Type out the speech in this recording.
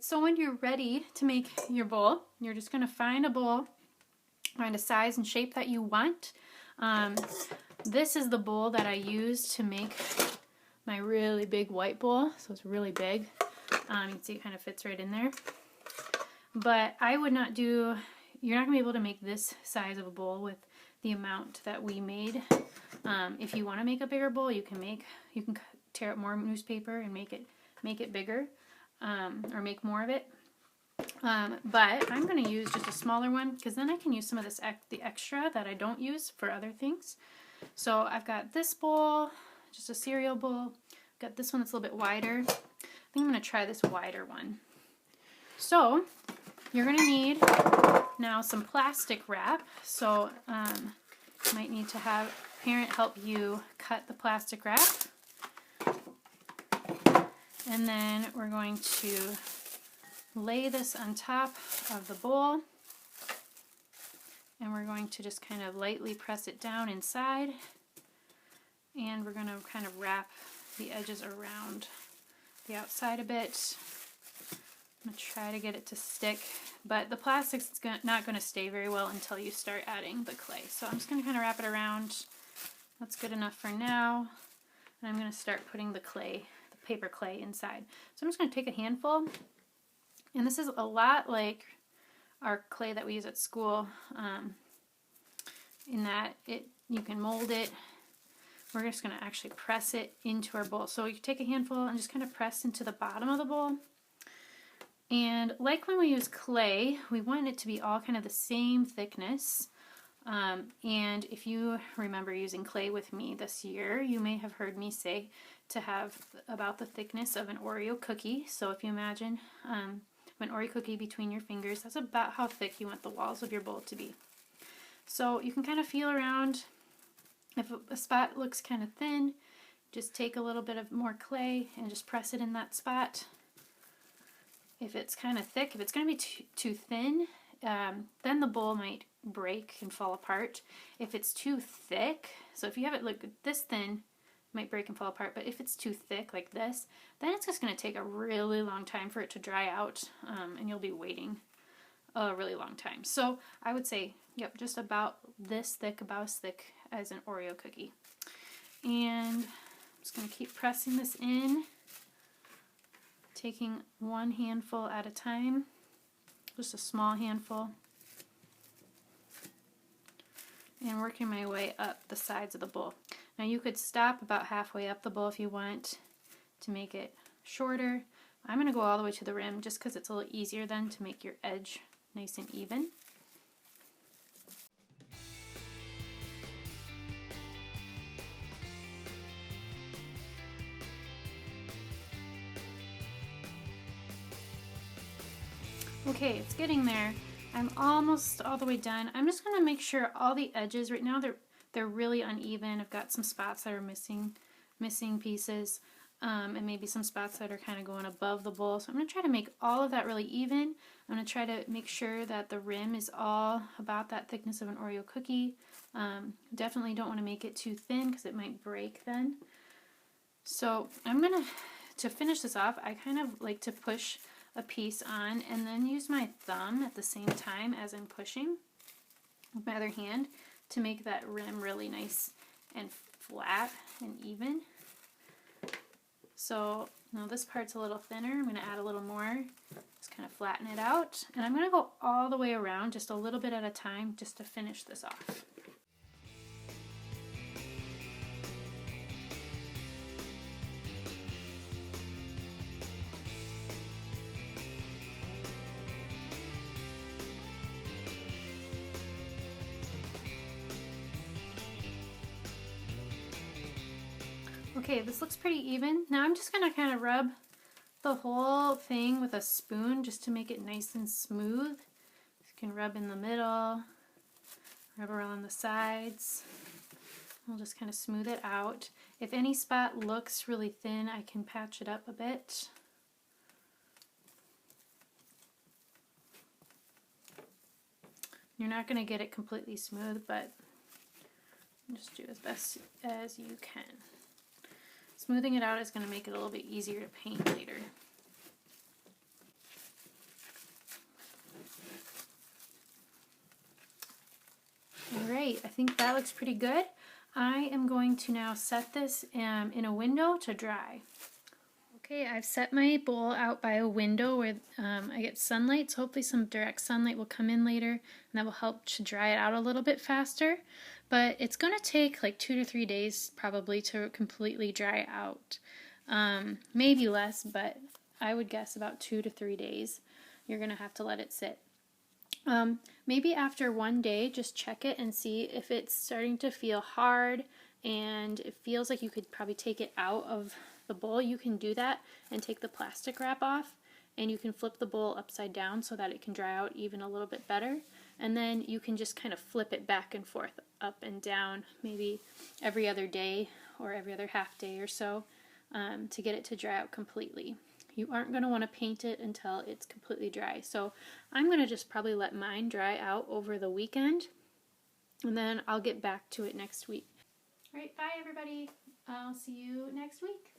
So when you're ready to make your bowl, you're just going to find a bowl, find a size and shape that you want. This is the bowl that I use to make my really big white bowl, so it's really big. You can see it kind of fits right in there. But I would not do, you're not going to be able to make this size of a bowl with the amount that we made. If you want to make a bigger bowl, you can tear up more newspaper and make it bigger, or make more of it. But I'm going to use just a smaller one because then I can use some of the extra that I don't use for other things. So I've got this bowl, just a cereal bowl. I've got this one that's a little bit wider. I think I'm going to try this wider one. So you're going to need now some plastic wrap. So you might need to have a parent help you cut the plastic wrap. And then we're going to lay this on top of the bowl. And we're going to just kind of lightly press it down inside. And we're going to kind of wrap the edges around the outside a bit. I'm going to try to get it to stick, but the plastic's not going to stay very well until you start adding the clay. So I'm just going to kind of wrap it around. That's good enough for now. And I'm going to start putting the paper clay inside. So I'm just going to take a handful, and this is a lot like our clay that we use at school, in that you can mold it. We're just going to actually press it into our bowl. So you take a handful and just kind of press into the bottom of the bowl. And like when we use clay, we want it to be all kind of the same thickness. And if you remember using clay with me this year, you may have heard me say to have about the thickness of an Oreo cookie. So if you imagine an Oreo cookie between your fingers, that's about how thick you want the walls of your bowl to be. So you can kind of feel around. If a spot looks kind of thin, just take a little bit of more clay and just press it in that spot. If it's kind of thick, if it's going to be too thin, then the bowl might break and fall apart. If it's too thick, so if you have it like this thin, it might break and fall apart, but if it's too thick like this, then it's just going to take a really long time for it to dry out, and you'll be waiting a really long time. So I would say, yep, just about this thick, about as thick as an Oreo cookie. And I'm just going to keep pressing this in, taking one handful at a time, just a small handful, and working my way up the sides of the bowl. Now you could stop about halfway up the bowl if you want to make it shorter. I'm going to go all the way to the rim just because it's a little easier then to make your edge nice and even. Okay, it's getting there. I'm almost all the way done. I'm just going to make sure all the edges right now, they're really uneven. I've got some spots that are missing pieces, and maybe some spots that are kind of going above the bowl. So I'm going to try to make all of that really even. I'm going to try to make sure that the rim is all about that thickness of an Oreo cookie. Definitely don't want to make it too thin because it might break then. So I'm going to finish this off, I kind of like to push a piece on and then use my thumb at the same time as I'm pushing with my other hand to make that rim really nice and flat and even. So now this part's a little thinner. I'm going to add a little more, just kind of flatten it out, and I'm going to go all the way around just a little bit at a time just to finish this off. Okay, this looks pretty even. Now I'm just going to kind of rub the whole thing with a spoon just to make it nice and smooth. You can rub in the middle, rub around the sides. I'll just kind of smooth it out. If any spot looks really thin, I can patch it up a bit. You're not going to get it completely smooth, but just do as best as you can. Smoothing it out is going to make it a little bit easier to paint later. right, I think that looks pretty good. I am going to now set this in a window to dry. Okay, I've set my bowl out by a window where I get sunlight, so hopefully some direct sunlight will come in later, and that will help to dry it out a little bit faster. But it's going to take like 2 to 3 days probably to completely dry out. Maybe less, but I would guess about 2 to 3 days. You're going to have to let it sit. Maybe after 1 day, just check it and see if it's starting to feel hard and it feels like you could probably take it out of the bowl. You can do that and take the plastic wrap off, and you can flip the bowl upside down so that it can dry out even a little bit better. And then you can just kind of flip it back and forth, up and down, maybe every other day or every other half day or so, to get it to dry out completely. You aren't going to want to paint it until it's completely dry. So I'm going to just probably let mine dry out over the weekend, and then I'll get back to it next week. All right, bye everybody. I'll see you next week.